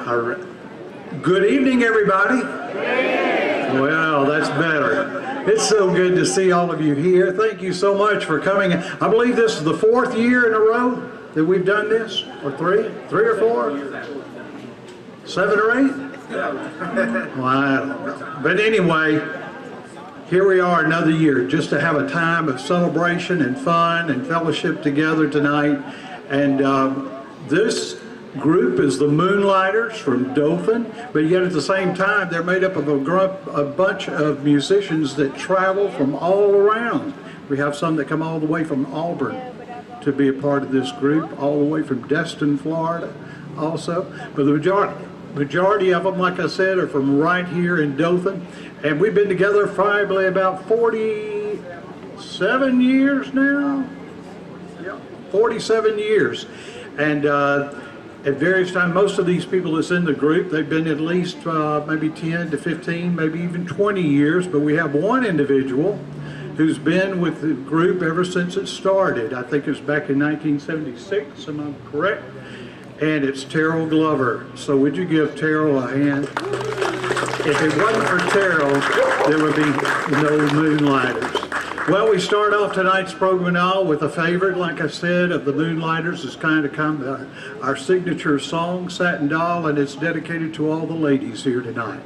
All right. Good evening, everybody. Well, that's better. It's so good to see all of you here. Thank you so much for coming. I believe this is the 4th year in a row that we've done this, or three or four, 7 or 8. Well, I don't know. But anyway, here we are another year, just to have a time of celebration and fun and fellowship together tonight. And this group is the Moonlighters from Dothan, but yet at the same time they're made up of a bunch of musicians that travel from all around. We have some that come all the way from Auburn to be a part of this group, all the way from Destin, Florida also. But the majority of them, like I said, are from right here in Dothan. And we've been together probably about 47 years now. Yeah, 47 years. And at various times, most of these people that's in the group, they've been at least maybe 10 to 15, maybe even 20 years. But we have one individual who's been with the group ever since it started. I think it was back in 1976, am I correct? And it's Terrell Glover. So would you give Terrell a hand? If it wasn't for Terrell, there would be no Moonlighters. Well, we start off tonight's program now with a favorite, like I said, of the Moonlighters. It's kind of our signature song, Satin Doll, and it's dedicated to all the ladies here tonight.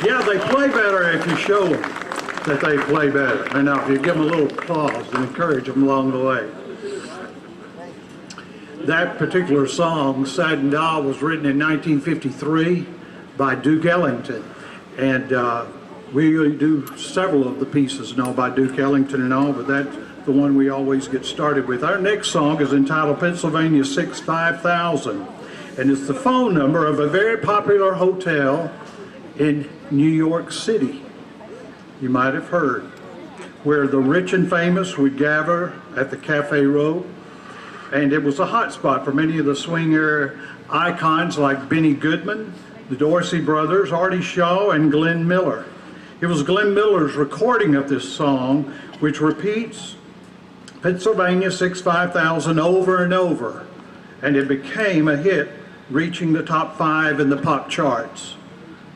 Yeah, they play better if you show them that they play better. And now if you give them a little applause and encourage them along the way. That particular song, Satin Doll, was written in 1953 by Duke Ellington. And we do several of the pieces now by Duke Ellington and all, but that's the one we always get started with. Our next song is entitled Pennsylvania 65000. And it's the phone number of a very popular hotel in New York City, you might have heard, where the rich and famous would gather at the Cafe Row. And it was a hot spot for many of the swing era icons like Benny Goodman, the Dorsey brothers, Artie Shaw, and Glenn Miller. It was Glenn Miller's recording of this song, which repeats Pennsylvania 65000 over and over, and it became a hit, reaching the top 5 in the pop charts.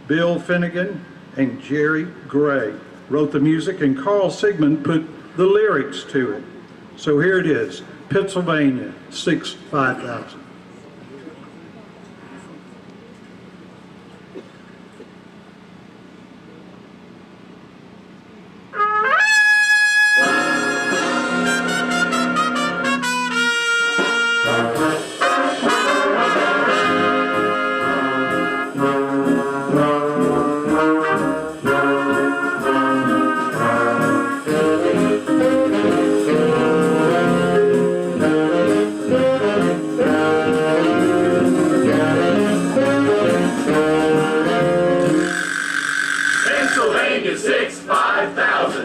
Bill Finnegan and Jerry Gray wrote the music, and Carl Sigmund put the lyrics to it. So here it is, Pennsylvania 65000. 6, 5,000.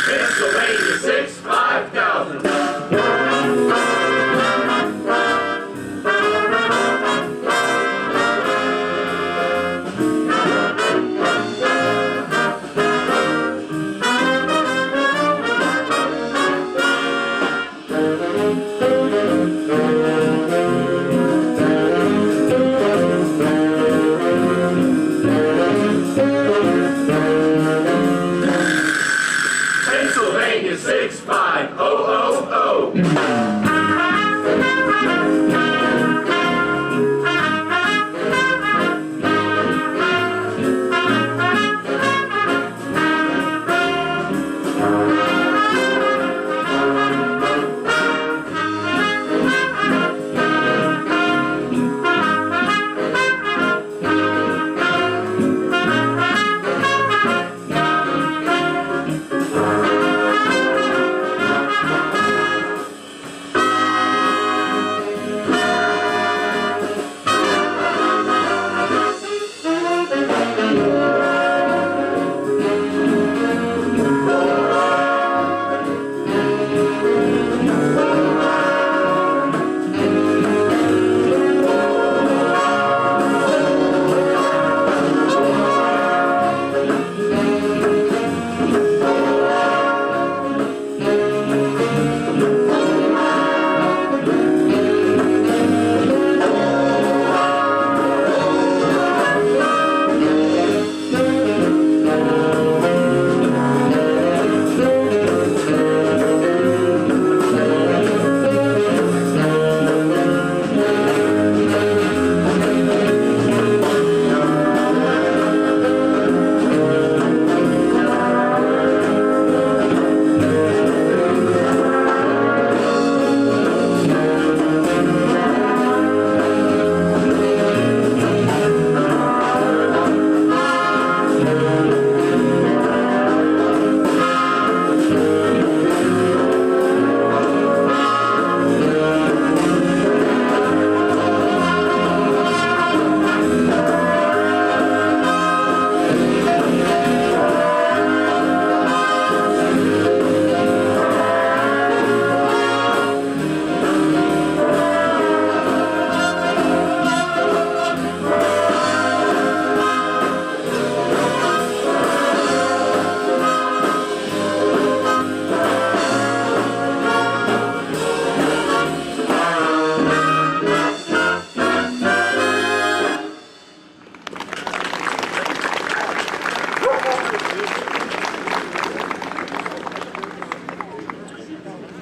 Pennsylvania 6, 5,000. Pennsylvania 6, 5,000.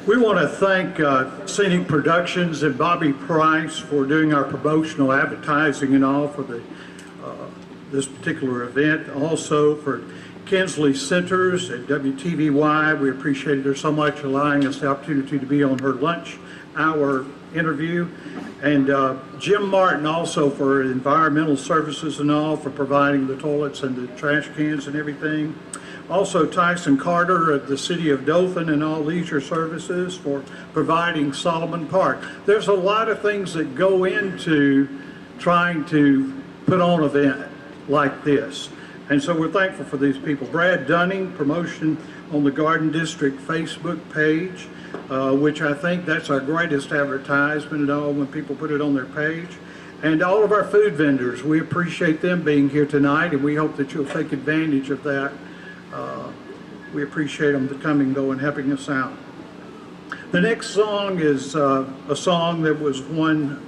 We want to thank Scenic Productions and Bobby Price for doing our promotional advertising and all for the this particular event. Also for Kinsley Centers at WTVY. We appreciated her so much allowing us the opportunity to be on her lunch hour interview. And Jim Martin also for environmental services and all for providing the toilets and the trash cans and everything. Also Tyson Carter at the City of Dothan and all leisure services for providing Soloman Park. There's a lot of things that go into trying to put on an event like this. And so we're thankful for these people. Brad Dunning, promotion on the Garden District Facebook page, which I think that's our greatest advertisement and all when people put it on their page. And all of our food vendors, we appreciate them being here tonight and we hope that you'll take advantage of that. We appreciate them coming though and helping us out. The next song is a song that was one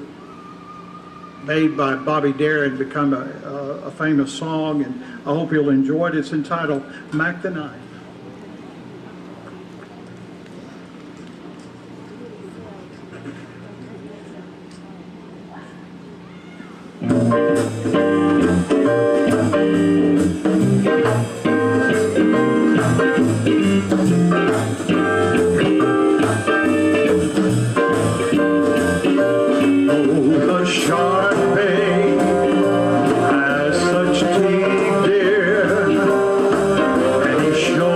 made by Bobby Darin, become a famous song, and I hope you'll enjoy it. It's entitled Mac the Knife. Show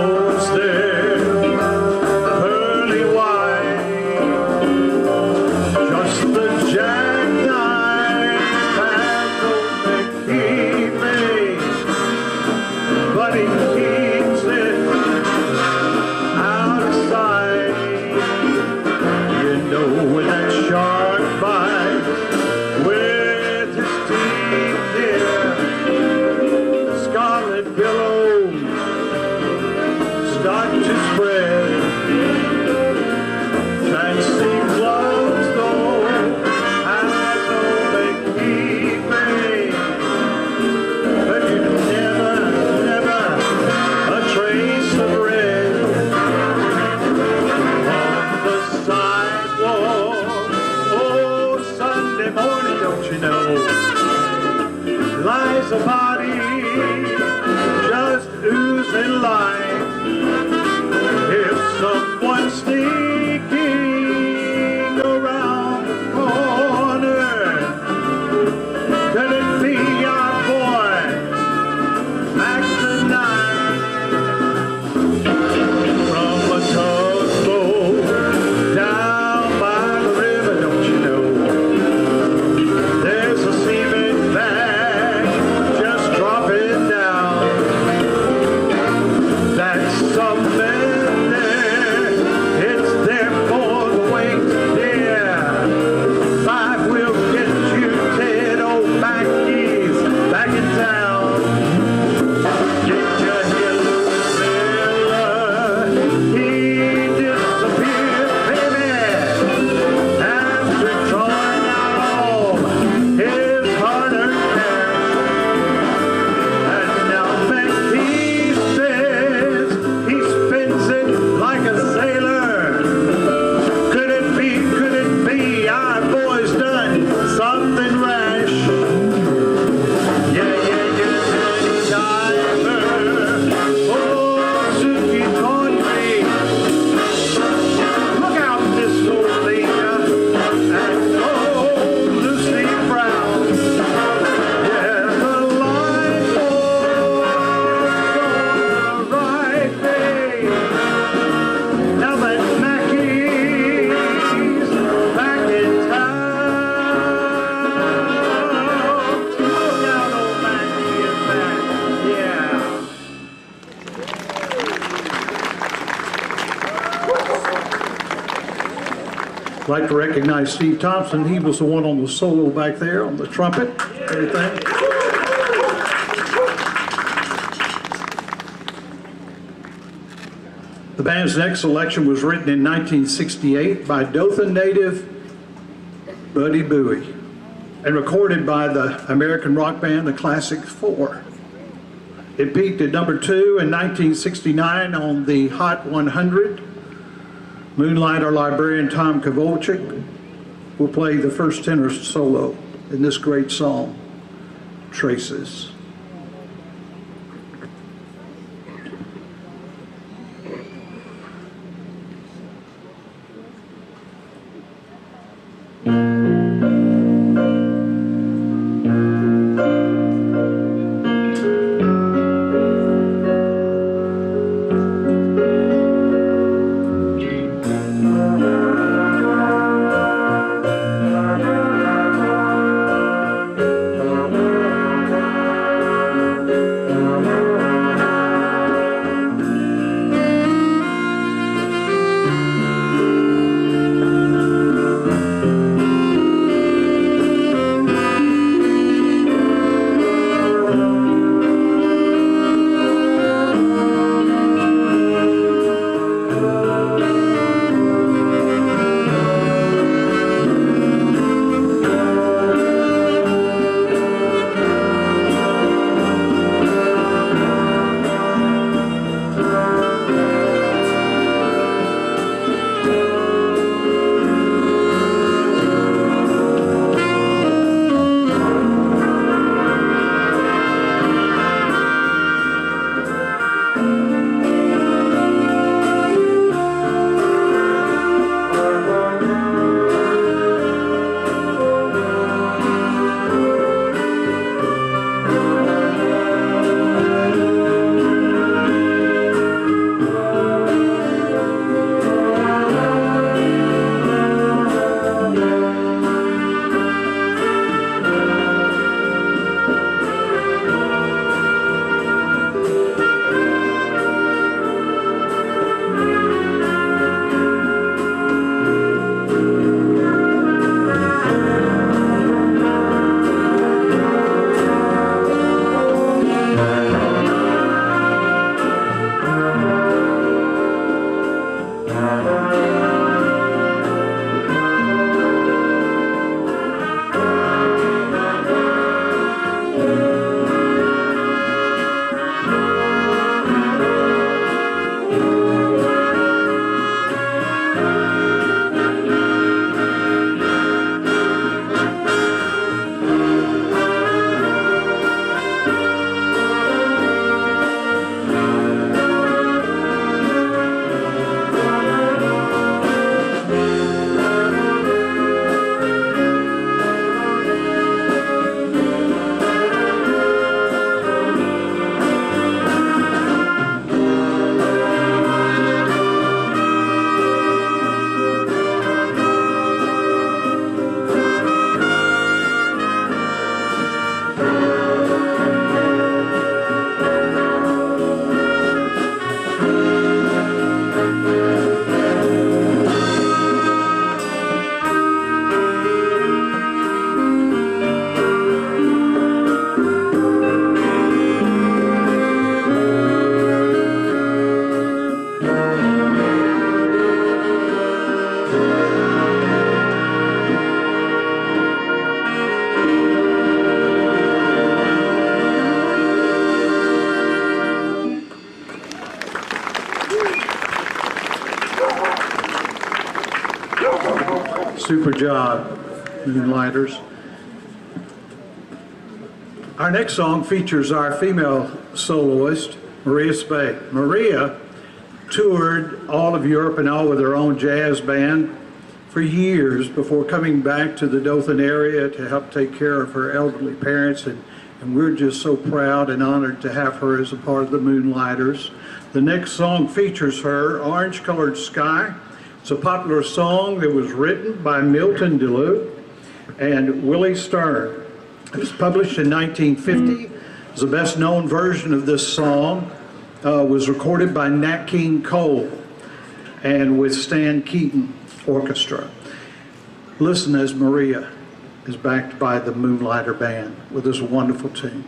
I'd like to recognize Steve Thompson. He was the one on the solo back there on the trumpet, everything. The band's next selection was written in 1968 by Dothan native Buddy Bowie and recorded by the American rock band The Classic Four. It peaked at number 2 in 1969 on the Hot 100. Moonlighter librarian Tom Kovalchik will play the first tenor solo in this great song, Traces. Super job, Moonlighters. Our next song features our female soloist, Maria Spey. Maria toured all of Europe and all with her own jazz band for years before coming back to the Dothan area to help take care of her elderly parents, and we're just so proud and honored to have her as a part of the Moonlighters. The next song features her, Orange Colored Sky. It's a popular song that was written by Milton DeLue and Willie Stern. It was published in 1950. The best known version of this song was recorded by Nat King Cole and with Stan Keaton Orchestra. Listen as Maria is backed by the Moonlighter Band with this wonderful tune.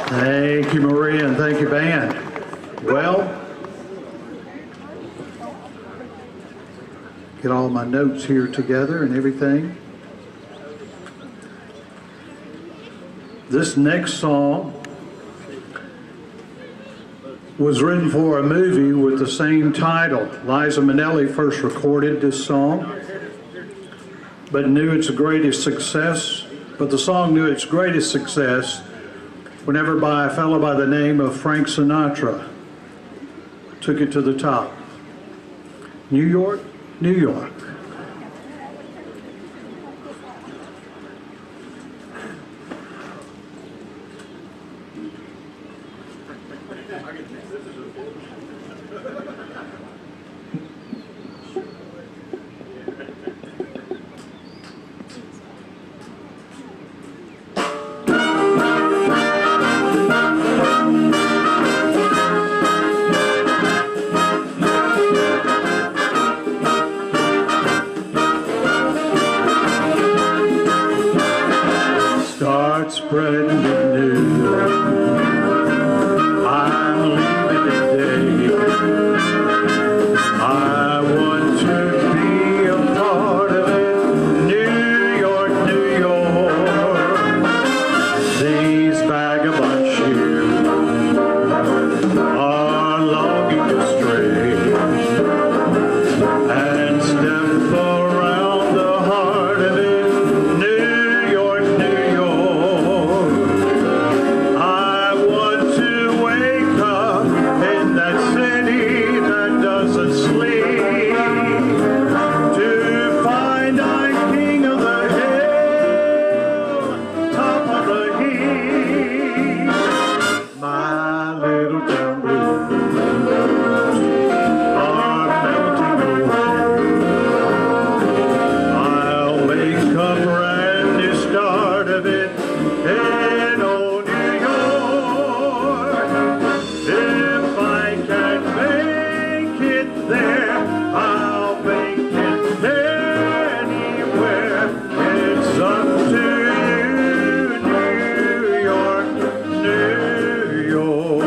Thank you, Maria, and thank you, band. Well, get all my notes here together and everything. This next song was written for a movie with the same title. Liza Minnelli first recorded this song, but knew its greatest success. But the song knew its greatest success whenever by a fellow by the name of Frank Sinatra took it to the top. New York, New York. Spreading the news. I'm leaving today. I want to be a part of it. New York, New York. These vagabond shoes are longing to stray and step around the heart of it. New York, New York. It's up to you, New York, New York.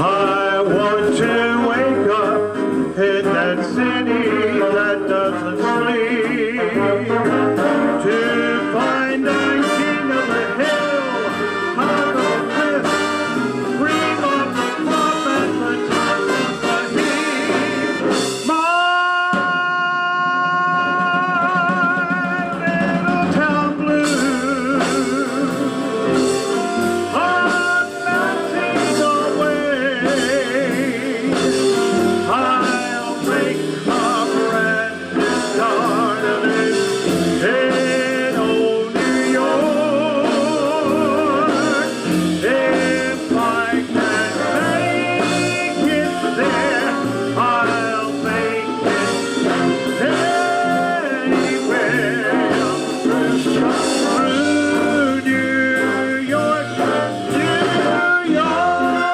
I want to wake up in that city that doesn't sleep, to find I'm king of the hill, high of the cliff, cream of the crop and the top of the heap. My little town blue, I'm melting away. I'll make a brand new start of it in old New York. If I can make it there, I'll make it anywhere. Through New York, New York.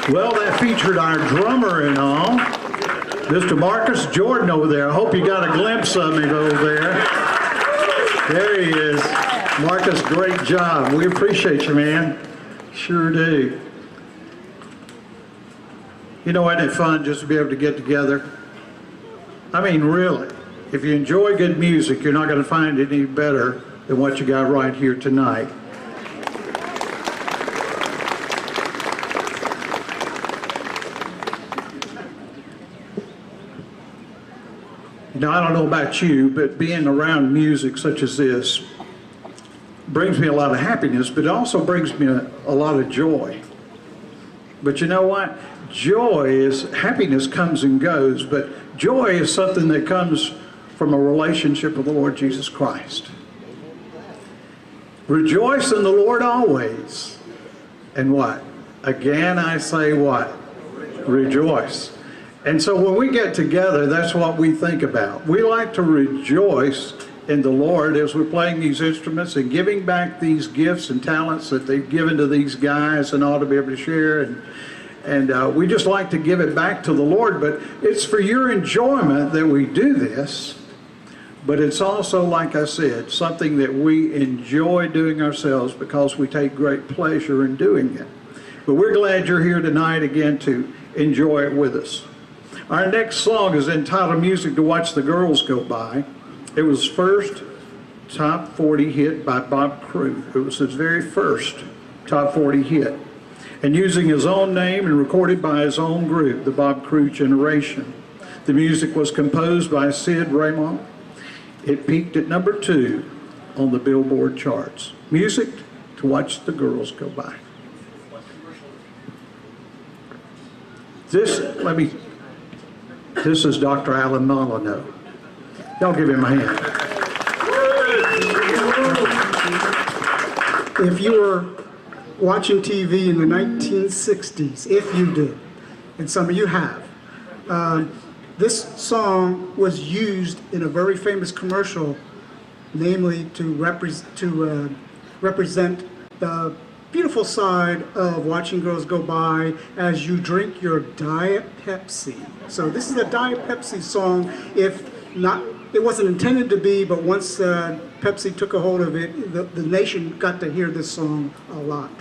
Well, that featured our drummer and all, Mr. Marcus Jordan over there. I hope you got a glimpse of him over there. There he is. Marcus, great job. We appreciate you, man. Sure do. You know, isn't it fun just to be able to get together? I mean, really, if you enjoy good music, you're not going to find it any better than what you got right here tonight. Now, I don't know about you, but being around music such as this brings me a lot of happiness, but it also brings me a lot of joy. But you know what? Happiness comes and goes, but joy is something that comes from a relationship with the Lord Jesus Christ. Rejoice in the Lord always. And what? Again, I say what? Rejoice. And so when we get together, that's what we think about. We like to rejoice in the Lord as we're playing these instruments and giving back these gifts and talents that they've given to these guys and ought to be able to share. And we just like to give it back to the Lord. But it's for your enjoyment that we do this. But it's also, like I said, something that we enjoy doing ourselves because we take great pleasure in doing it. But we're glad you're here tonight again to enjoy it with us. Our next song is entitled Music to Watch the Girls Go By. It was first top 40 hit by Bob Crewe. It was his very first top 40 hit. And using his own name and recorded by his own group, the Bob Crewe Generation. The music was composed by Sid Raymond. It peaked at number 2 on the Billboard charts. Music to Watch the Girls Go By. This is Dr. Alan Molyneux. Y'all give him a hand. If you were watching TV in the 1960s, if you did, and some of you have, this song was used in a very famous commercial, namely to represent the beautiful side of watching girls go by as you drink your Diet Pepsi. So this is a Diet Pepsi song. If not, it wasn't intended to be, but once Pepsi took a hold of it, the nation got to hear this song a lot.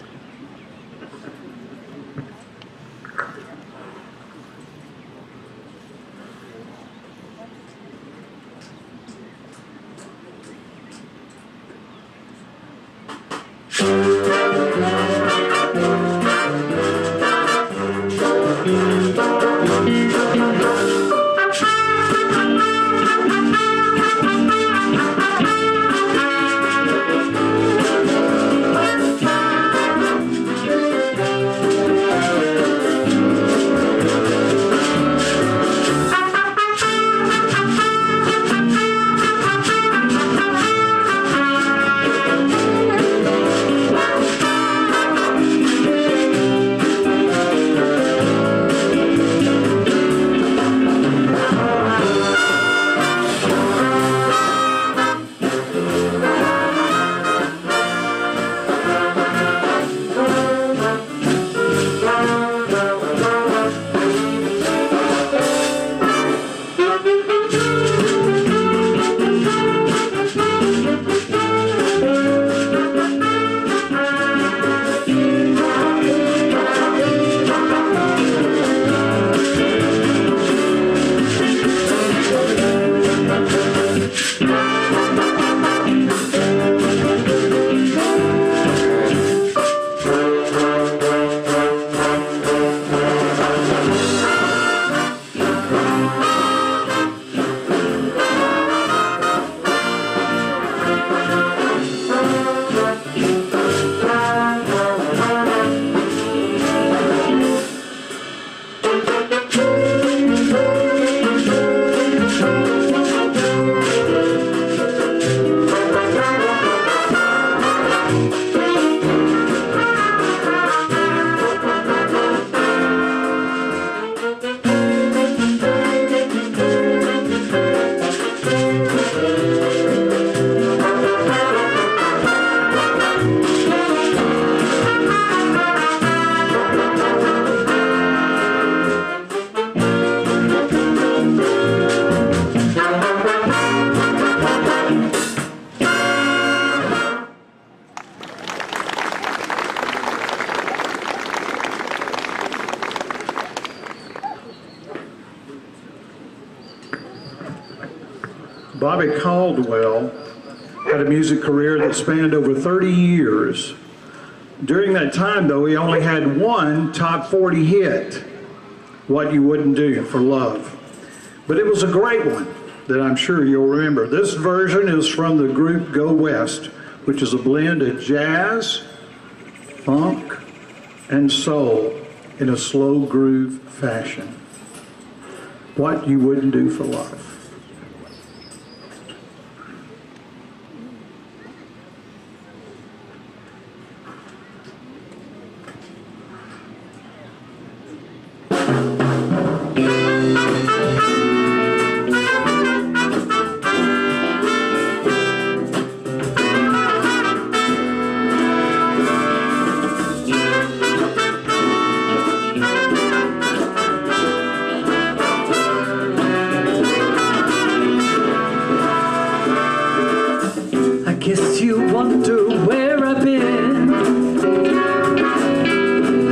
Bobby Caldwell had a music career that spanned over 30 years. During that time, though, he only had one top 40 hit, What You Wouldn't Do for Love. But it was a great one that I'm sure you'll remember. This version is from the group Go West, which is a blend of jazz, funk, and soul in a slow groove fashion. What You Wouldn't Do for Love. Guess you wonder where I've been.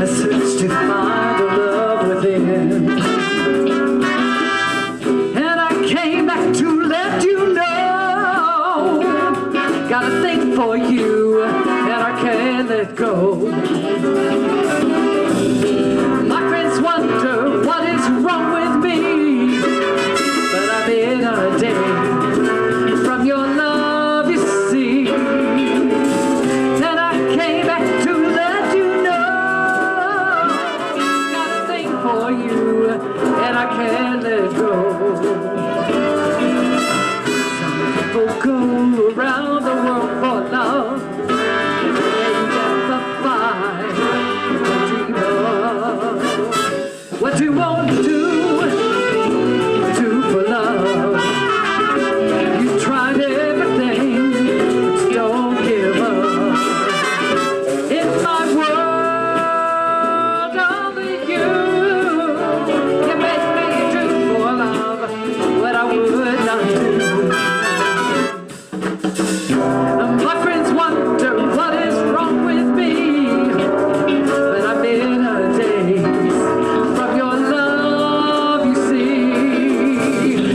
I searched to find the love within, and I came back to let you know. Got a thing for you, and I can't let go. My friends wonder what is wrong with me, but I'm in a day from your love. And I can't let go. Some people go around the world for love, and never find what dream of. What you won't do for love. You tried everything, but don't give up. In my world, my friends wonder what is wrong with me, but I'm in a daze from your love, you see.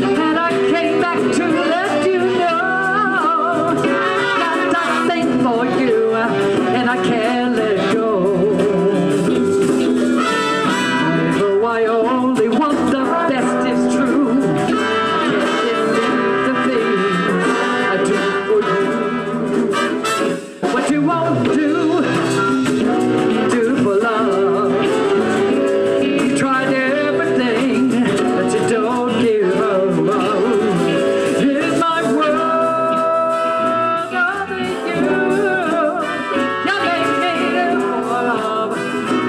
And I came back to let you know, got a thing for you, and I can't let go. Though I only want the best, is true. You won't do for love. You tried everything, but you don't give up. In my world, only you make me do for love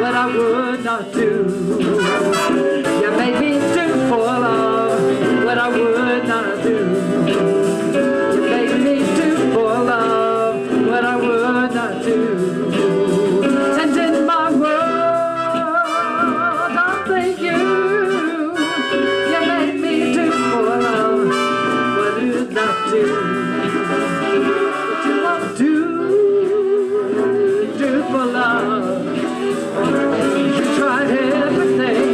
what I would not do. You made me do for love what I would not do. You made me do for love what I would not do. And in my world, only you made me do for love what I would not do. What you won't do for love. You tried everything.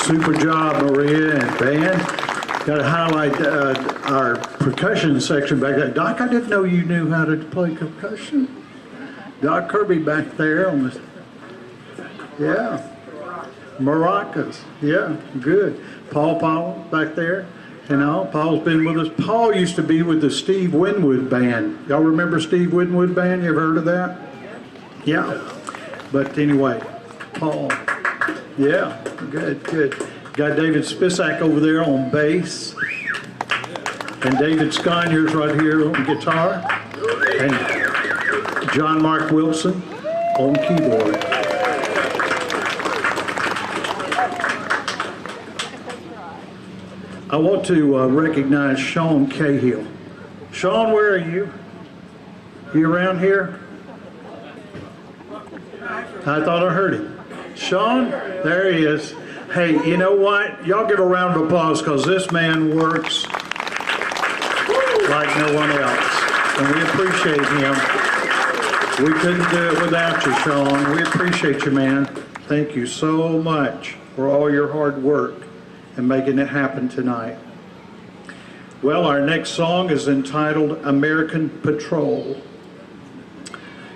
Super job, Maria and band. Got to highlight our percussion section back there. Doc, I didn't know you knew how to play percussion. Doc Kirby back there on the, yeah, maracas. Yeah, good. Paul Powell back there. You know, Paul's been with us. Paul used to be with the Steve Winwood Band. Y'all remember Steve Winwood Band? You ever heard of that? Yeah. But anyway, Paul. Yeah, good, good. Got David Spisak over there on bass. And David Sconyers right here on guitar. And John Mark Wilson on keyboard. I want to recognize Sean Cahill. Sean, where are you? You around here? I thought I heard him. Sean, there he is. Hey, you know what? Y'all give a round of applause because this man works like no one else. And we appreciate him. We couldn't do it without you, Sean. We appreciate you, man. Thank you so much for all your hard work and making it happen tonight. Well, our next song is entitled American Patrol.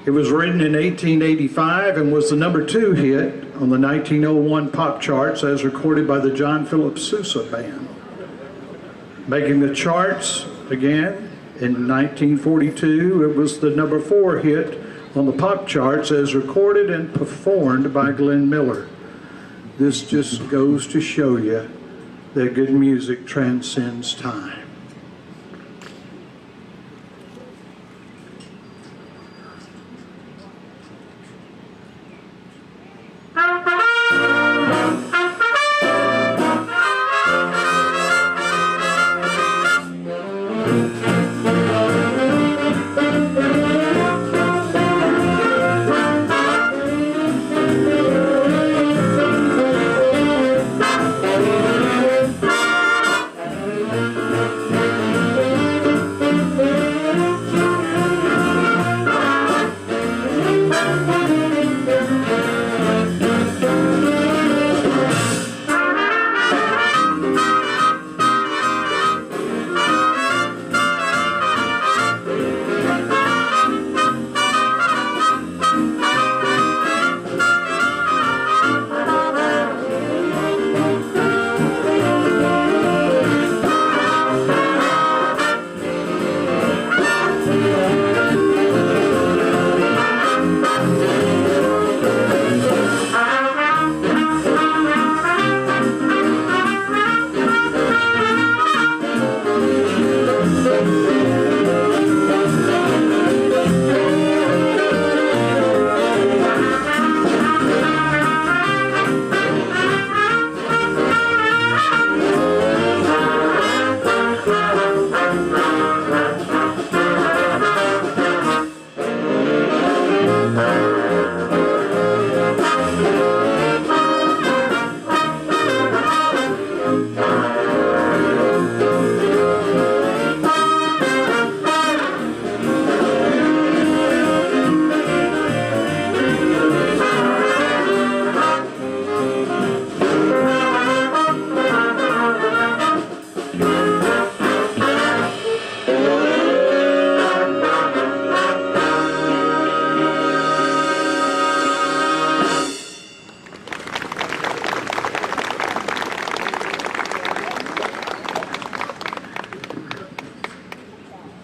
It was written in 1885 and was the #2 hit on the 1901 pop charts as recorded by the John Philip Sousa Band. Making the charts again in 1942, it was the #4 hit on the pop charts as recorded and performed by Glenn Miller. This just goes to show you that good music transcends time.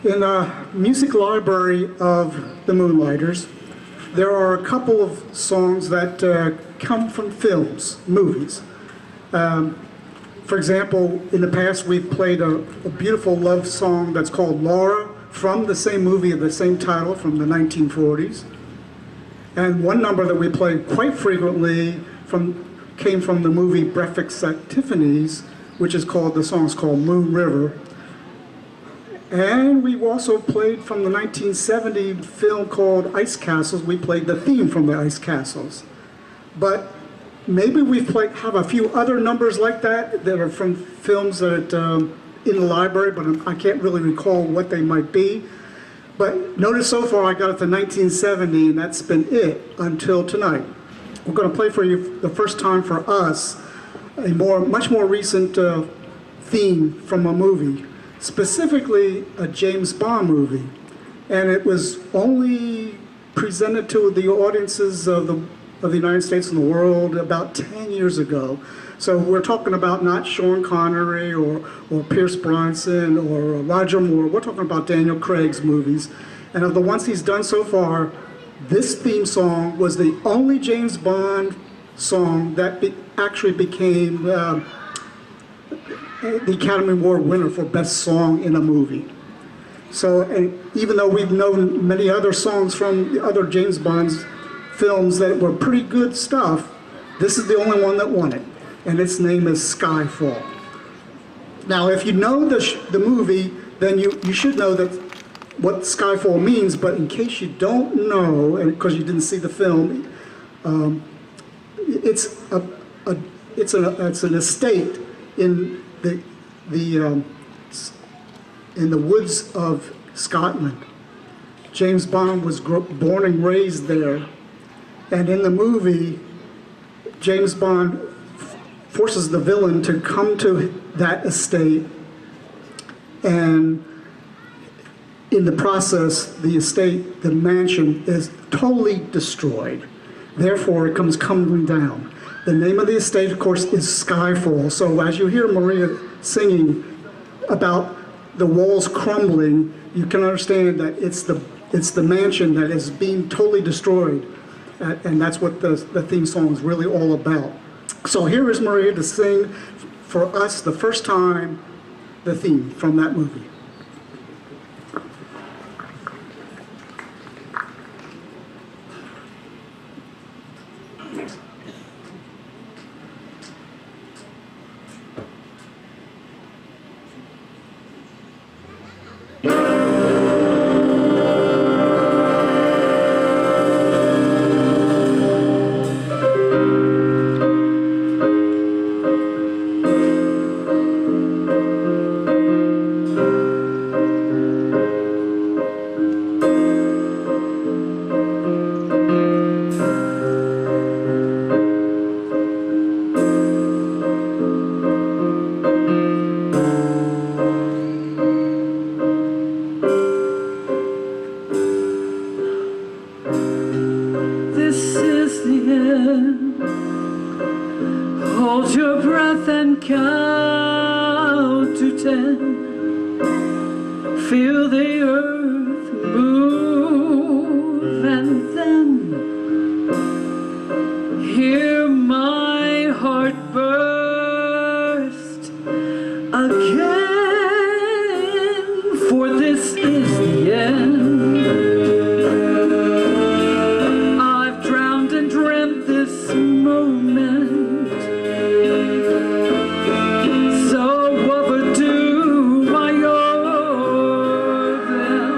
In the music library of the Moonlighters, there are a couple of songs that come from films, movies. For example, in the past we've played a beautiful love song that's called Laura from the same movie of the same title from the 1940s. And one number that we played quite frequently came from the movie Breakfast at Tiffany's, which is the song's called Moon River. And we've also played from the 1970 film called Ice Castles. We played the theme from the Ice Castles. But maybe have a few other numbers like that are from films that in the library, but I can't really recall what they might be. But notice so far I got it to 1970, and that's been it until tonight. We're going to play for you the first time for us a much more recent theme from a movie. Specifically a James Bond movie, and it was only presented to the audiences of the United States and the world about 10 years ago. So we're talking about not Sean Connery or Pierce Brosnan or Roger Moore. We're talking about Daniel Craig's movies, and of the ones he's done so far, this theme song was the only James Bond song that actually became the Academy Award winner for Best Song in a Movie. So, and even though we've known many other songs from the other James Bond's films that were pretty good stuff, this is the only one that won it, and its name is Skyfall. Now, if you know the movie, then you should know that what Skyfall means, but in case you don't know, and because you didn't see the film, it's an estate in the woods of Scotland. James Bond was born and raised there, and in the movie, James Bond forces the villain to come to that estate, and in the process, the estate, the mansion, is totally destroyed. Therefore, it comes tumbling down. The name of the estate, of course, is Skyfall. So as you hear Maria singing about the walls crumbling, you can understand that it's the mansion that is being totally destroyed. And that's what the theme song is really all about. So here is Maria to sing for us the first time the theme from that movie. Hold your breath and count to 10. Feel the earth move, and then hear my heart burst again, for this is the end. I've drowned and dreamt this moment, so overdue I owe them.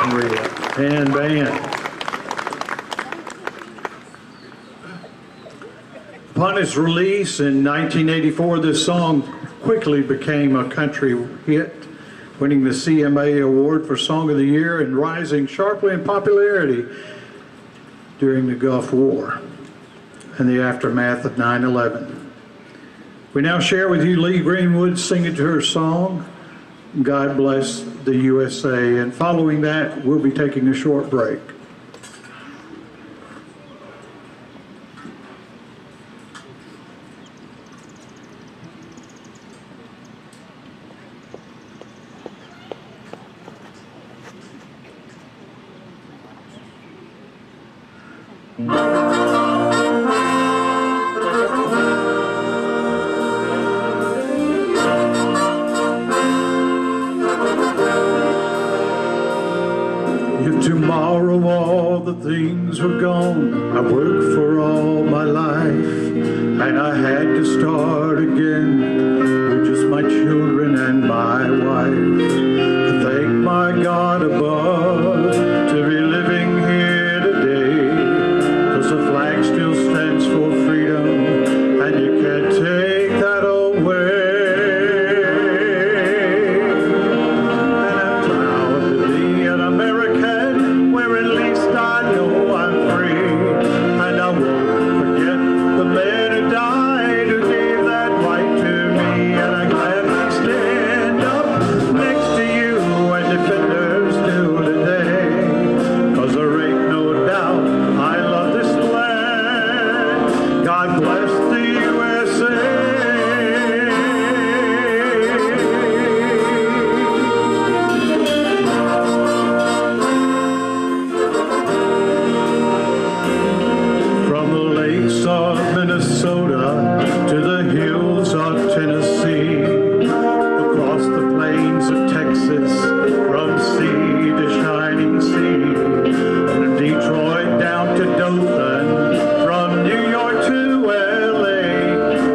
Maria and band. Upon its release in 1984, this song quickly became a country hit, winning the CMA Award for Song of the Year and rising sharply in popularity during the Gulf War and the aftermath of 9/11. We now share with you Lee Greenwood's signature song, God Bless the USA, and following that, we'll be taking a short break. If tomorrow all the things were gone I worked for all my life, and I had to start again with just my children and my wife, I thank my God above to be living here today, 'cause the flag still stands for freedom and you can't take that away. And I'm proud to be an American, where at least I know I'm free, and I won't forget the men who died who gave that right to me, and I gladly stand up next to you and defend her still today, 'cause there ain't no doubt I love this land. God bless the USA. From the lakes of Minnesota to the hills of Tennessee, across the plains of Texas, from sea to shining sea, from Detroit down to Dothan, from New York to LA,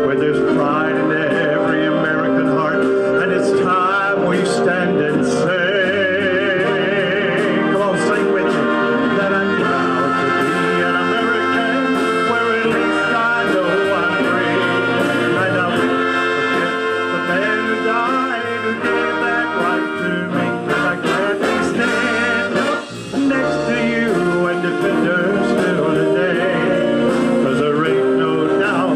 where there's pride in every American heart, and it's time we stand and sing. Come on, sing with me. That I'm proud to be an American, where at least I know I'm free, and I won't forget the men who died who gave that right to me, and I gladly stand up next to you and defend her still today, 'cause there ain't no doubt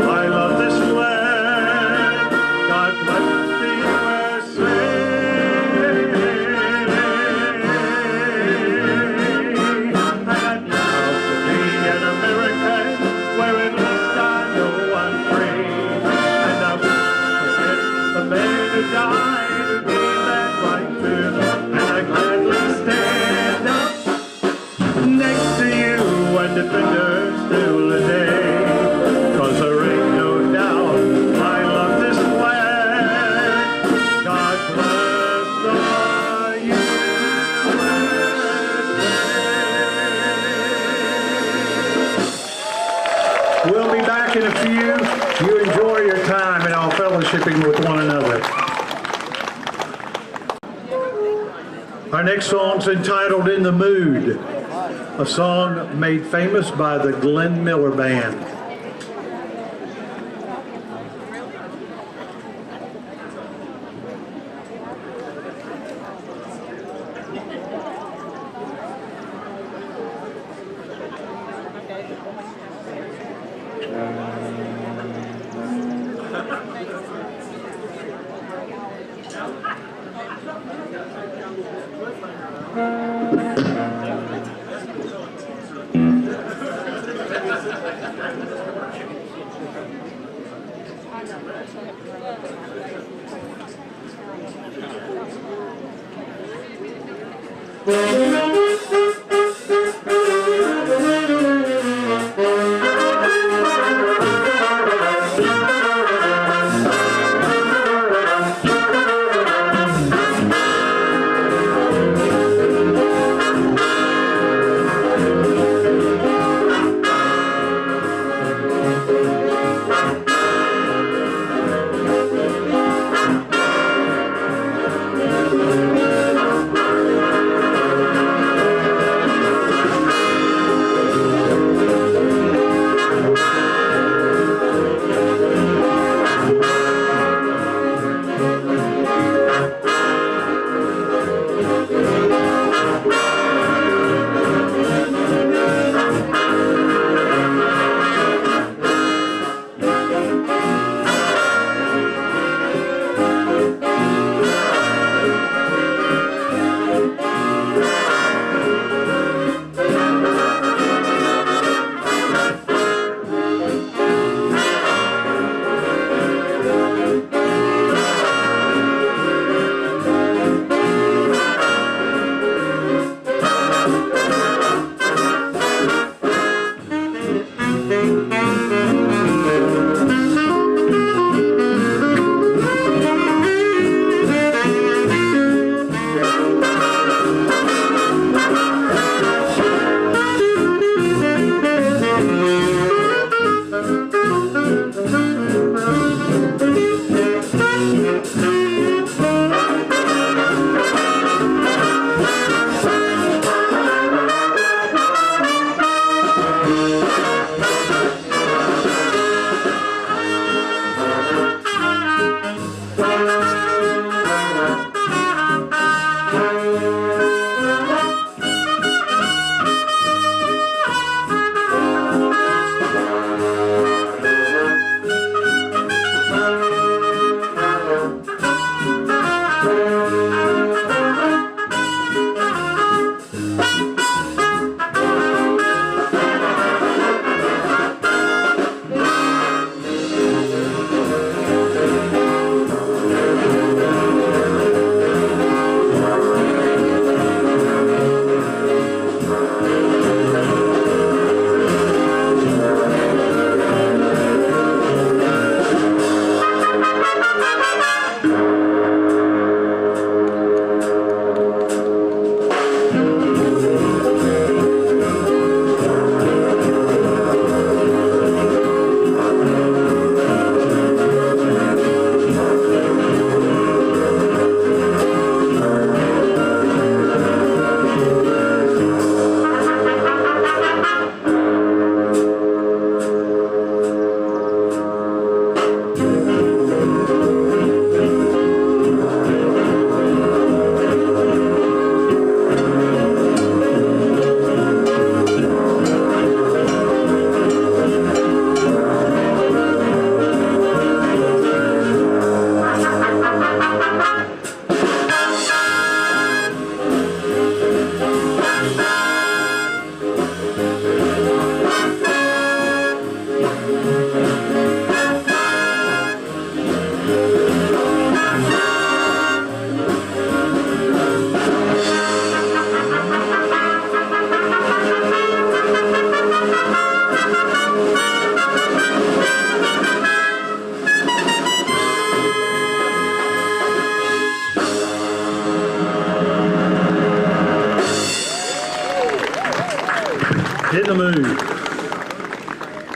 I love this land. God bless the USA. And I'm proud to be an American, where at least I know I'm free, and I won't forget the men who died who gave that right to me, and I gladly stand up next to you and defend her still today, 'cause there ain't no doubt I love this land. God bless the USA. We'll be back in a few. You enjoy your time in our fellowshipping with one another. Our next song's entitled In the Mood, a song made famous by the Glenn Miller Band.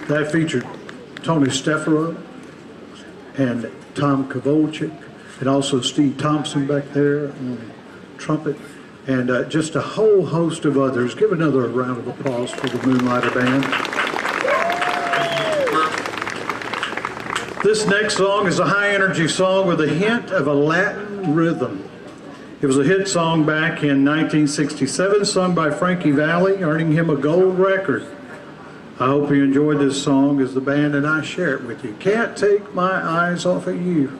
That featured Tony Stefero and Tom Kovalchik, and also Steve Thompson back there on trumpet, and just a whole host of others. Give another round of applause for the Moonlighter Band. This next song is a high-energy song with a hint of a Latin rhythm. It was a hit song back in 1967, sung by Frankie Valli, earning him a gold record. I hope you enjoyed this song as the band and I share it with you. Can't Take My Eyes Off of You.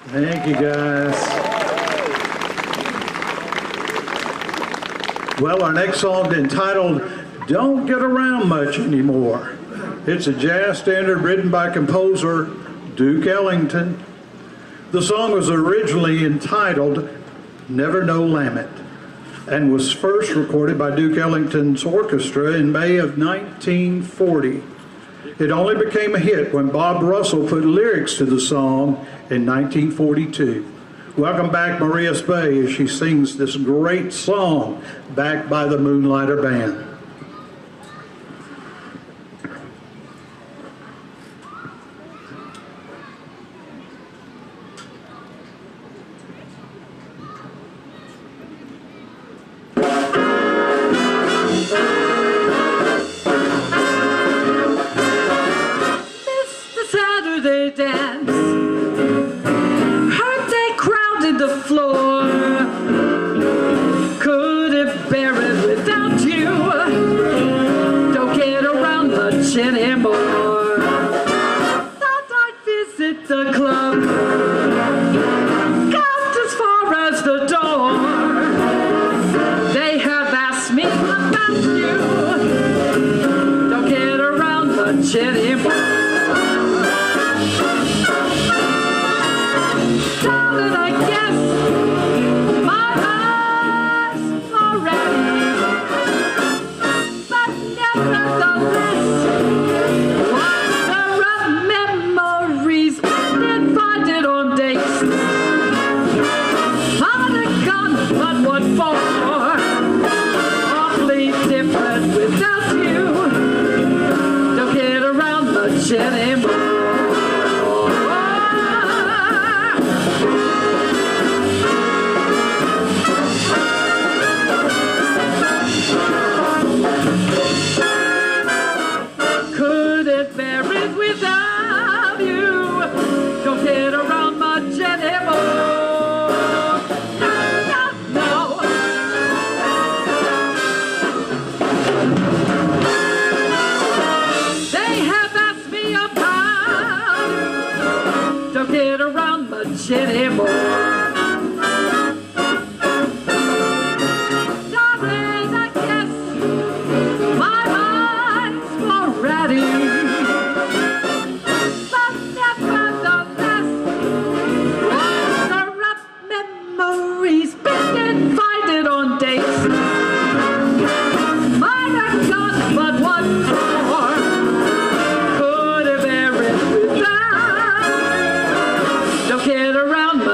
Thank you, guys. Well, our next song is entitled Don't Get Around Much Anymore. It's a jazz standard written by composer Duke Ellington. The song was originally entitled Never No Lament and was first recorded by Duke Ellington's orchestra in May of 1940. It only became a hit when Bob Russell put lyrics to the song in 1942. Welcome back Maria Spey as she sings this great song backed by the Moonlighter Band.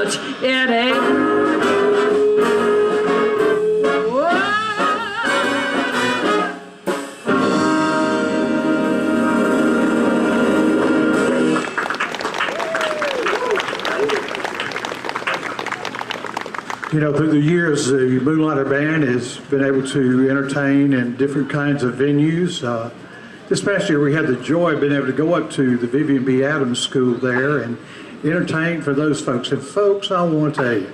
much in it. You know, through the years, the Moonlighter Band has been able to entertain in different kinds of venues. This past year, we had the joy of being able to go up to the Vivian B. Adams School there and entertain for those folks. And folks, I want to tell you,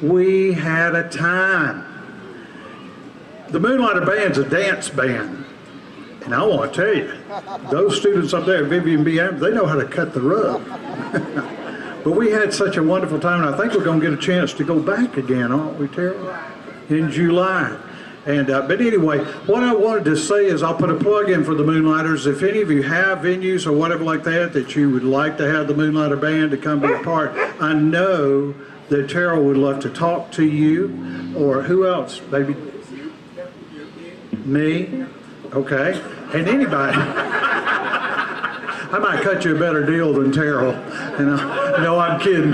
we had a time. The Moonlighter Band's a dance band. And I want to tell you, those students up there at Vivian B. Adams, they know how to cut the rug. But we had such a wonderful time, and I think we're going to get a chance to go back again, aren't we, Terry? In July. And but anyway, what I wanted to say is I'll put a plug in for the Moonlighters. If any of you have venues or whatever like that that you would like to have the Moonlighter Band to come be a part, I know that Terrell would love to talk to you, or who else? Maybe me? Okay. And anybody. I might cut you a better deal than Terrell. No, I'm kidding.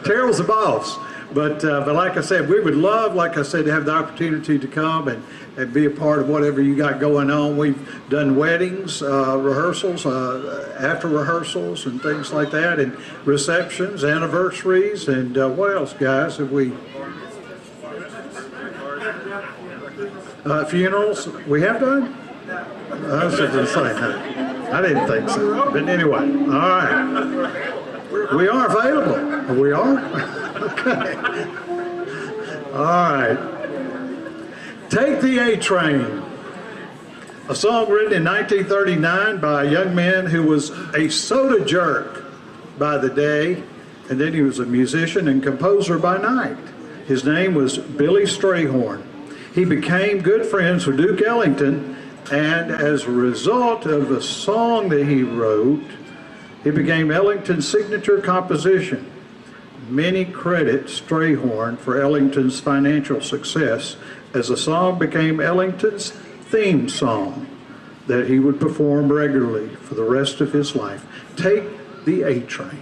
Terrell's the boss. But like I said, we would love, like I said, to have the opportunity to come and be a part of whatever you got going on. We've done weddings, rehearsals, after rehearsals and things like that, and receptions, anniversaries, and what else, guys, have we? Funerals, we have done? I was just going to say, I didn't think so. But anyway, all right. We are available. We are? Okay. All right. Take the A Train. A song written in 1939 by a young man who was a soda jerk by the day, and then he was a musician and composer by night. His name was Billy Strayhorn. He became good friends with Duke Ellington, and as a result of the song that he wrote, it became Ellington's signature composition. Many credit Strayhorn for Ellington's financial success, as the song became Ellington's theme song that he would perform regularly for the rest of his life. Take the A Train.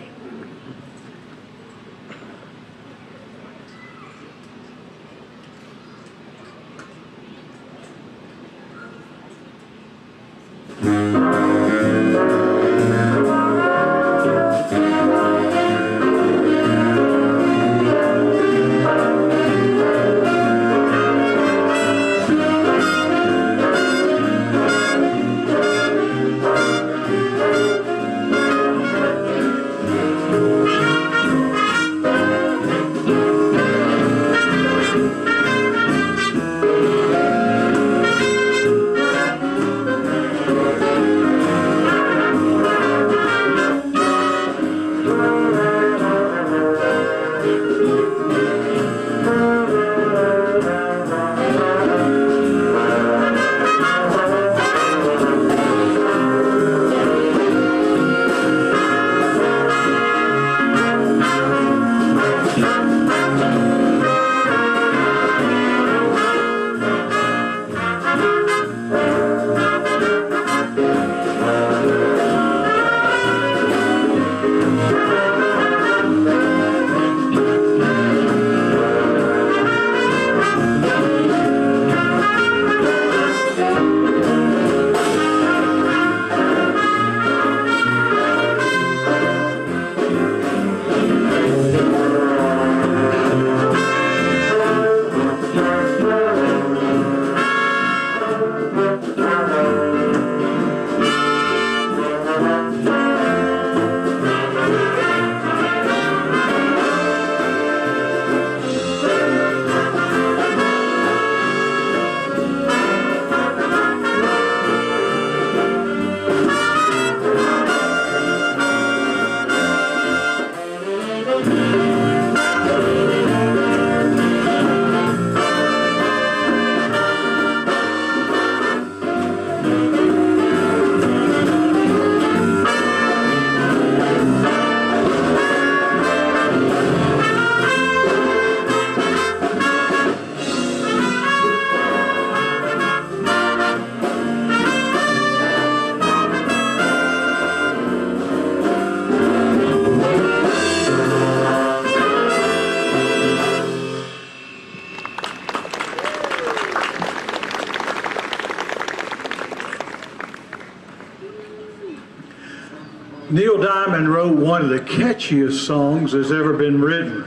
Neil Diamond wrote one of the catchiest songs that's ever been written.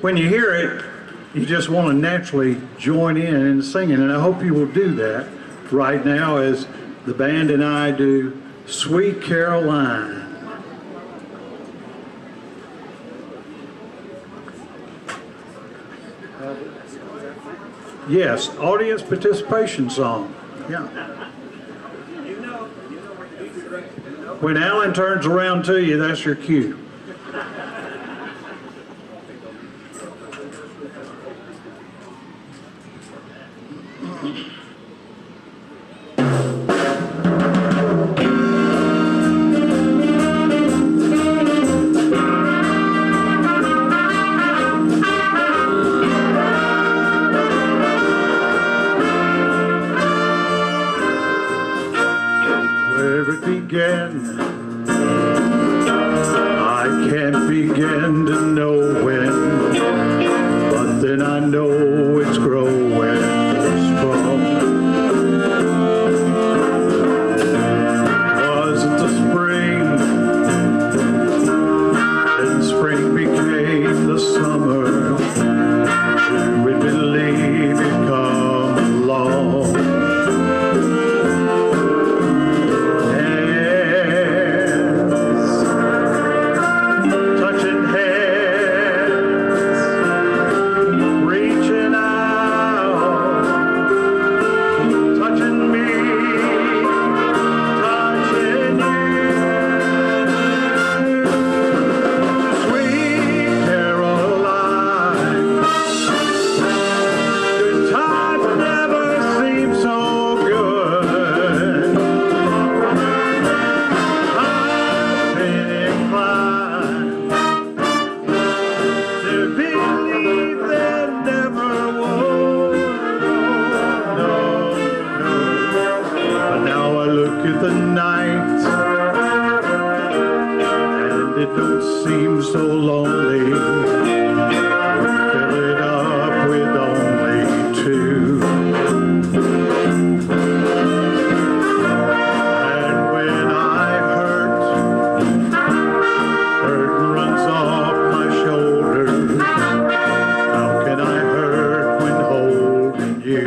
When you hear it, you just want to naturally join in singing, and I hope you will do that right now as the band and I do Sweet Caroline. Yes, audience participation song. Yeah. When Alan turns around to you, that's your cue. Where it began, I can't begin to know when, but then I know it's growing strong. Was it the spring? Then spring became the summer. Who would believe it come along? So lonely, fill it up with only two. And when I hurt runs off my shoulders. How can I hurt when holding you?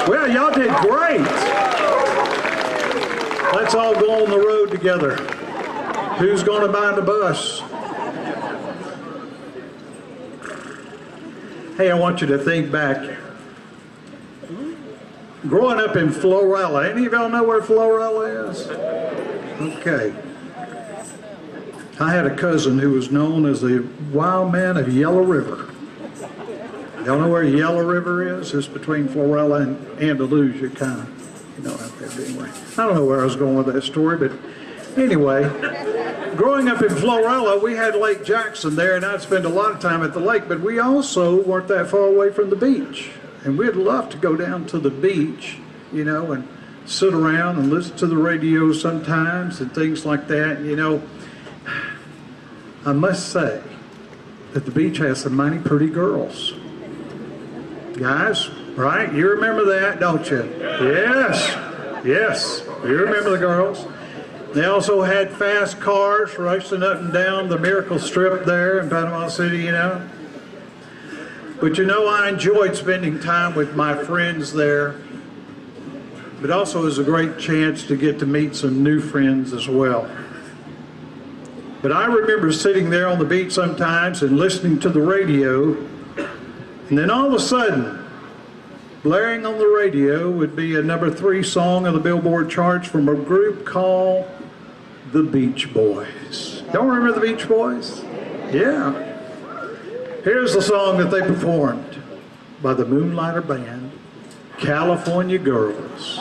Well, y'all did great. Let's all go on the road together. Who's going to buy the bus? Hey, I want you to think back. Growing up in Florella, any of y'all know where Florella is? Okay. I had a cousin who was known as the wild man of Yellow River. Y'all know where Yellow River is? It's between Florella and Andalusia, kind of, you know, out there. But anyway, I don't know where I was going with that story, but anyway, growing up in Florella, we had Lake Jackson there, and I'd spend a lot of time at the lake, but we also weren't that far away from the beach. And we'd love to go down to the beach, you know, and sit around and listen to the radio sometimes and things like that. You know, I must say that the beach has some mighty pretty girls. guys, right? You remember that, don't you? Yes, yes. You remember the girls. They also had fast cars racing up and down the Miracle Strip there in Panama City, you know. But you know, I enjoyed spending time with my friends there. But also it was a great chance to get to meet some new friends as well. But I remember sitting there on the beach sometimes and listening to the radio, and then all of a sudden, blaring on the radio would be a number 3 song on the Billboard charts from a group called the Beach Boys. Y'all remember the Beach Boys? Yeah. Here's the song that they performed by the Moonlighter Band, California Girls.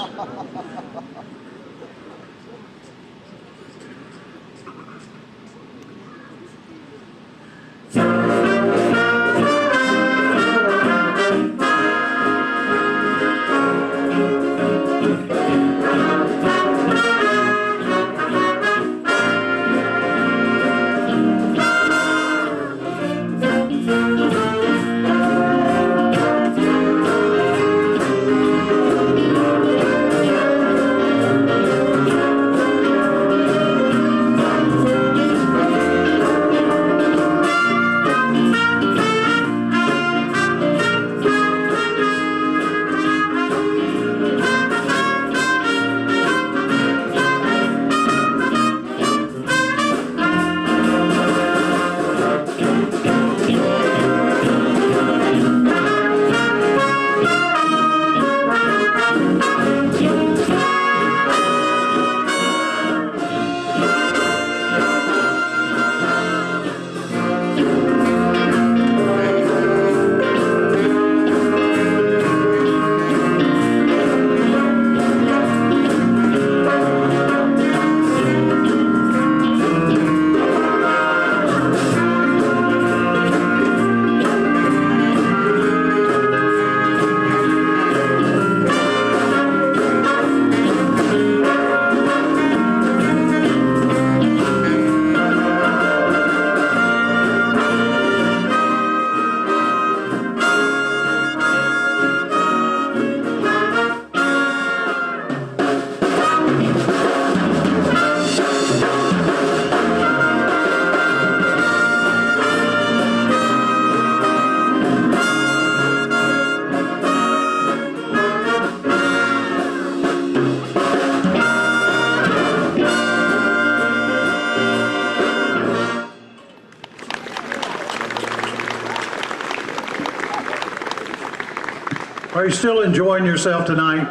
Are you still enjoying yourself tonight?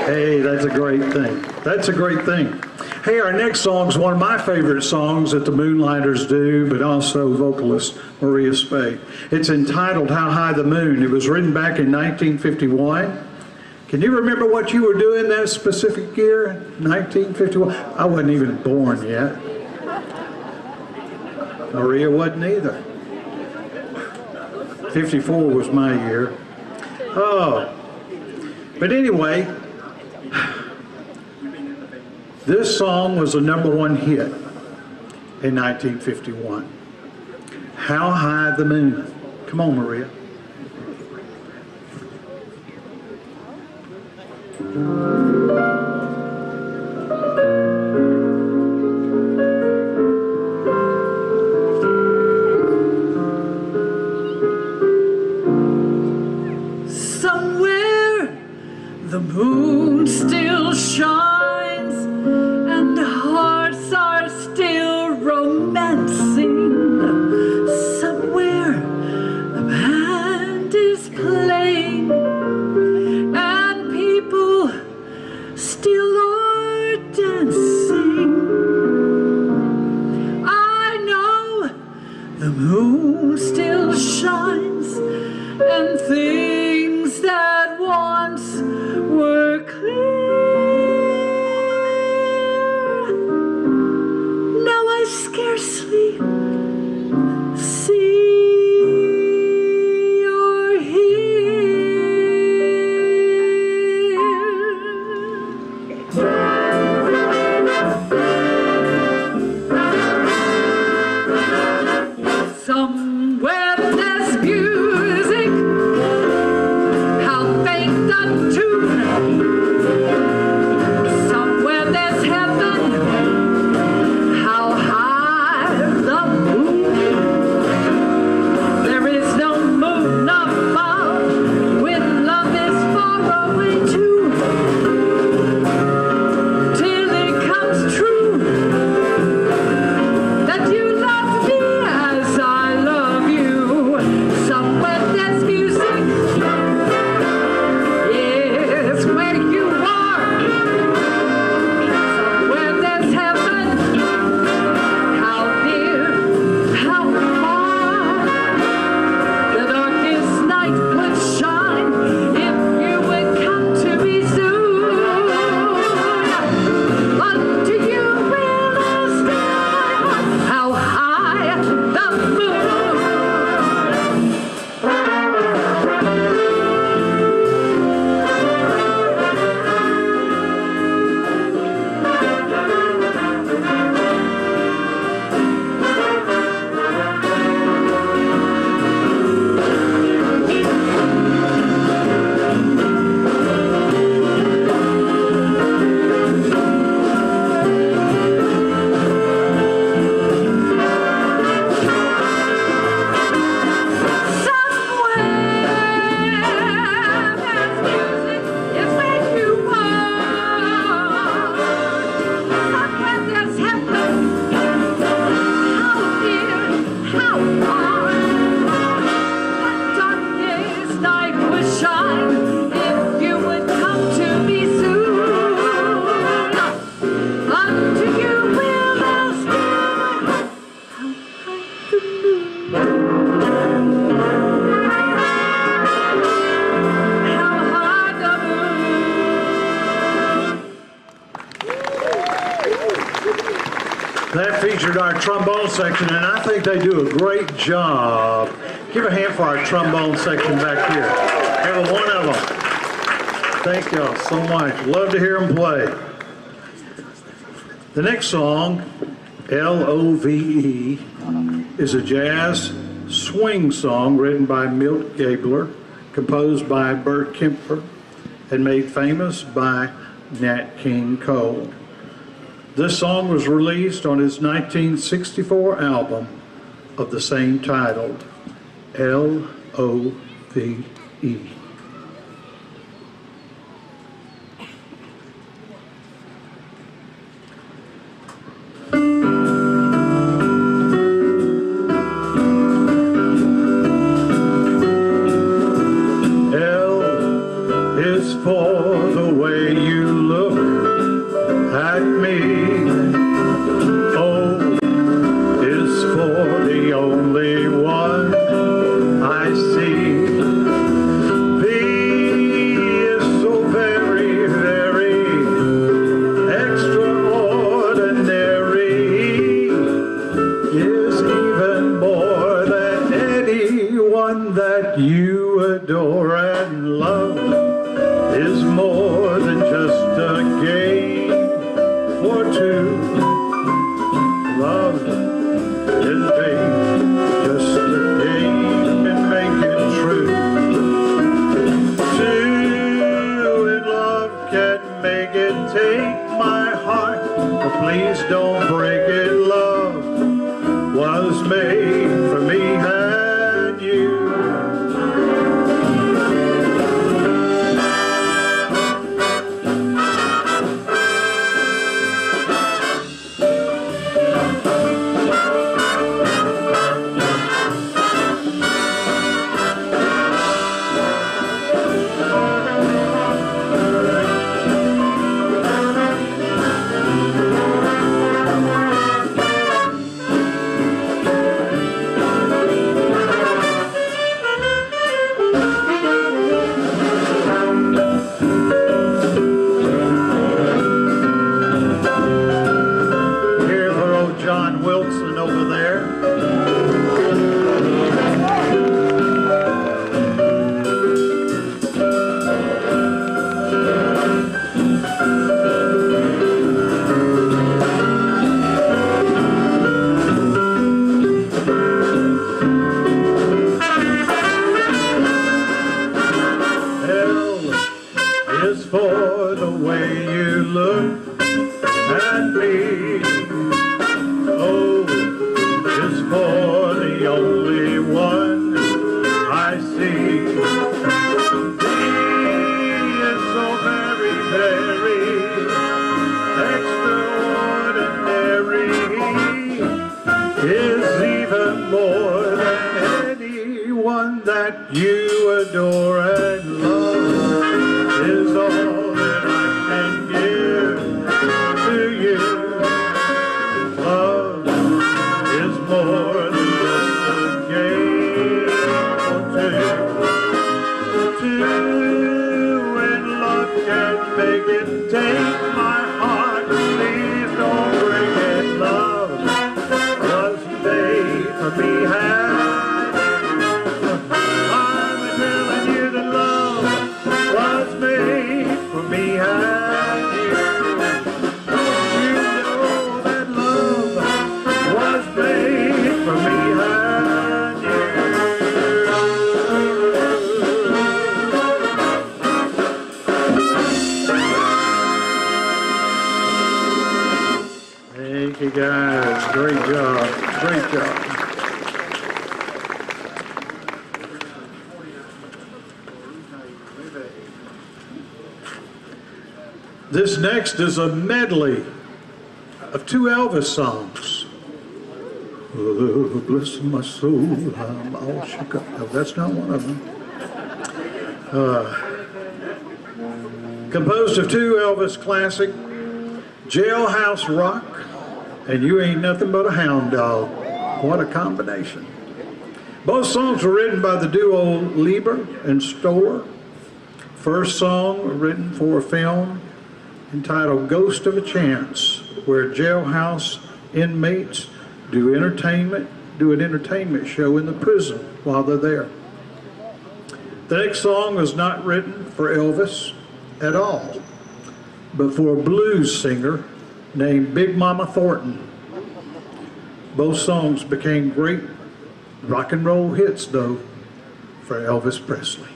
Hey, that's a great thing. That's a great thing. Hey, our next song is one of my favorite songs that the Moonlighters do, but also vocalist Maria Spade. It's entitled How High the Moon. It was written back in 1951. Can you remember what you were doing that specific year, 1951? I wasn't even born yet. Maria wasn't either. 54 was my year. Oh, but anyway, this song was a #1 hit in 1951. How High the Moon. Come on, Maria. The moon still shines and hearts are still romancing. Somewhere a band is playing and people still are dancing. I know the moon still shines and things that once were clear, now I scarcely see or hear. That featured our trombone section, and I think they do a great job. Give a hand for our trombone section back here. Every one of them. Thank y'all so much. Love to hear them play. The next song, Love, is a jazz swing song written by Milt Gabler, composed by Bert Kemper, and made famous by Nat King Cole. This song was released on his 1964 album of the same title, Love. For the way you look at me, O is for the only one I see. V is so very, very extraordinary, is even more than anyone that you adore and love. Is more than just a game for two. Love is just a game and make it true. Two in love can make it. Take my heart, but please don't break it. Love was made for me and you. For the way you look at me, O is for the only one I see. D is so very, very extraordinary, is even more than anyone that you adore and love. Is all that I can give to you. Love is more than just a game or two. Two in love can make it. Take my heart, please don't break it. Love was made for me. I'm telling you that love was made for me and you. Don't you know that love was made for me and you? Thank you guys. Great job. Great job. This next is a medley of two Elvis songs. Oh, bless my soul, I'm all shook up. No, that's not one of them. Composed of two Elvis classic, Jailhouse Rock and You Ain't Nothing But a Hound Dog. What a combination. Both songs were written by the duo Lieber and Stoller. First song written for a film entitled Ghost of a Chance, where Jailhouse inmates do an entertainment show in the prison while they're there. The next song was not written for Elvis at all, but for a blues singer named Big Mama Thornton. Both songs became great rock and roll hits, though, for Elvis Presley.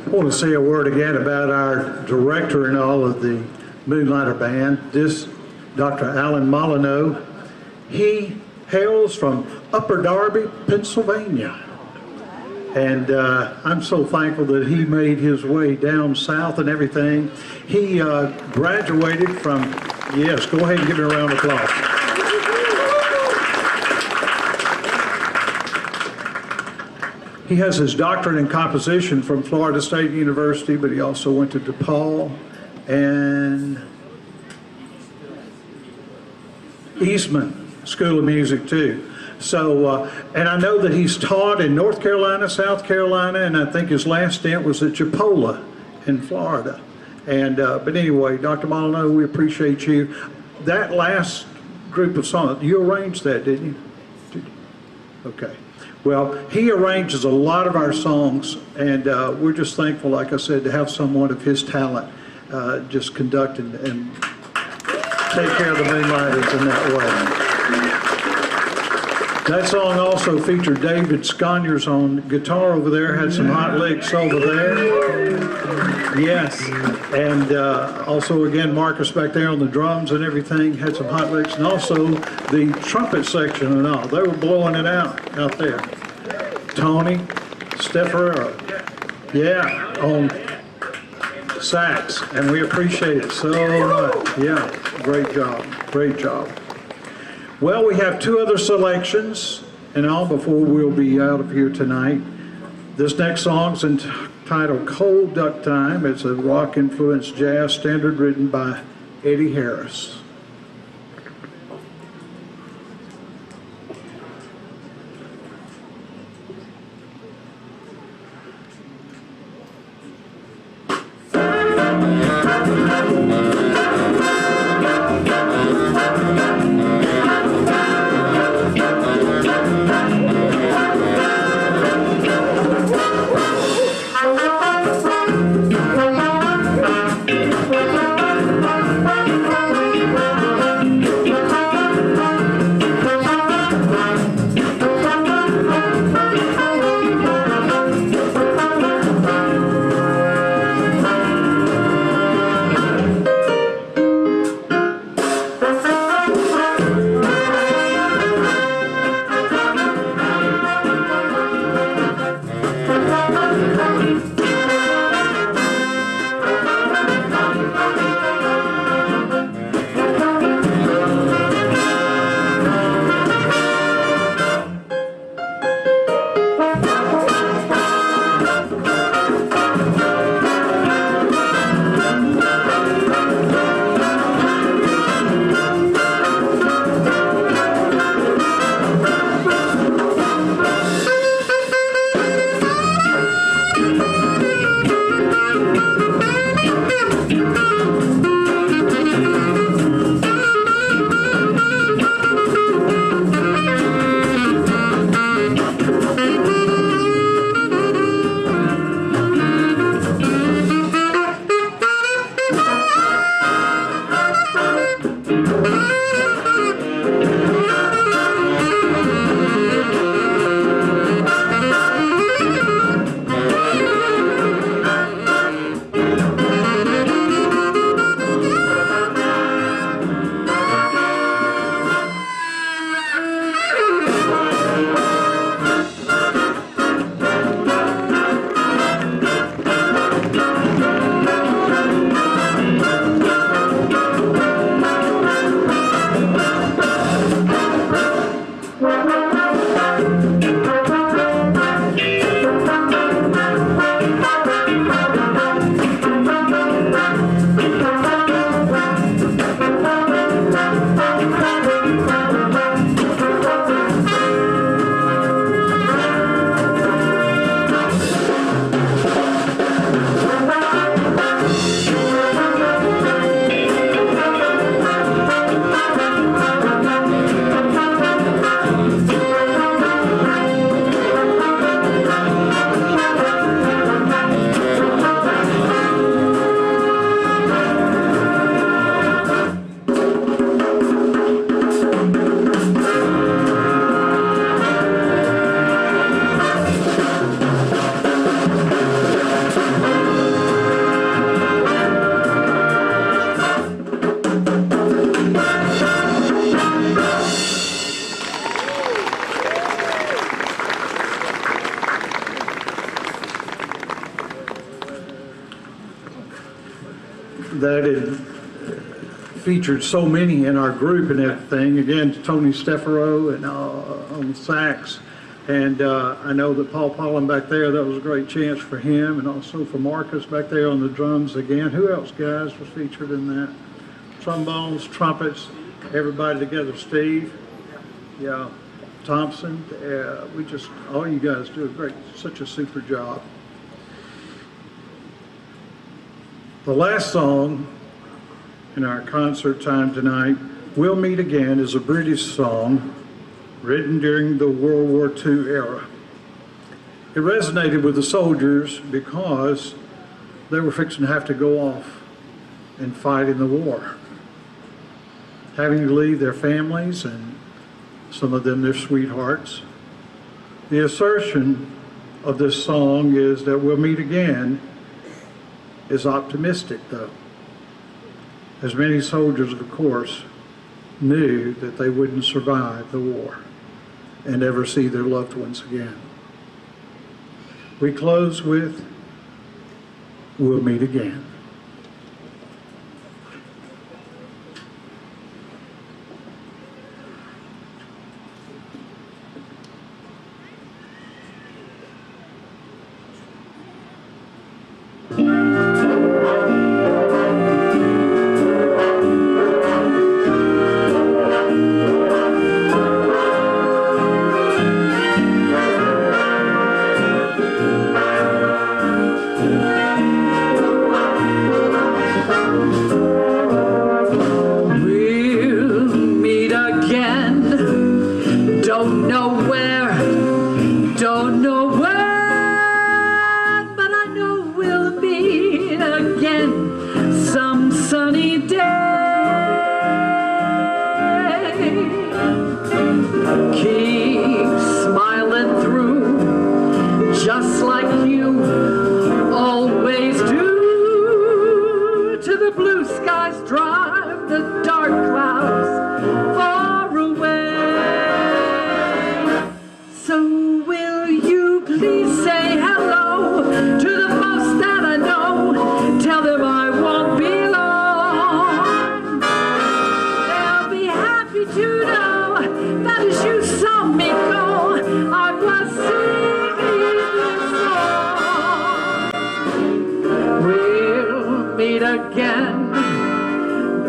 I want to say a word again about our director and all of the Moonlighter Band. This Dr. Alan Molyneux, he hails from Upper Darby, Pennsylvania. And I'm so thankful that he made his way down south and everything. He graduated from, yes, go ahead and give him a round of applause. He has his doctorate in composition from Florida State University, but he also went to DePaul and Eastman School of Music too. So, and I know that he's taught in North Carolina, South Carolina, and I think his last stint was at Chipola in Florida. And, but anyway, Dr. Molyneux, we appreciate you. That last group of songs, you arranged that, didn't you? Okay. Well, he arranges a lot of our songs, and we're just thankful, like I said, to have someone of his talent just conduct and take care of the Moonlighters in that way. That song also featured David Sconyers on guitar over there, had some hot licks over there. Yes, and also again Marcus back there on the drums and everything had some hot licks, and also the trumpet section and all. They were blowing it out there. Tony Stefferero, yeah, on sax, and we appreciate it so much. Yeah, great job, great job. Well, we have two other selections and all before we'll be out of here tonight. This next song's entitled Cold Duck Time. It's a rock-influenced jazz standard written by Eddie Harris. That had featured so many in our group and everything. Again, Tony Stefferero and on the sax. And I know that Paul Pollan back there, that was a great chance for him, and also for Marcus back there on the drums again. Who else, guys, was featured in that? Trombones, trumpets, everybody together. Steve, yeah. Thompson. All you guys do such a super job. The last song in our concert time tonight, We'll Meet Again, is a British song written during the World War II era. It resonated with the soldiers because they were fixing to have to go off and fight in the war, having to leave their families and some of them their sweethearts. The assertion of this song is that we'll meet again is optimistic, though, as many soldiers, of course, knew that they wouldn't survive the war and ever see their loved ones again. We close with, we'll meet again. Again,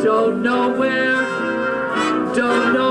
don't know where, don't know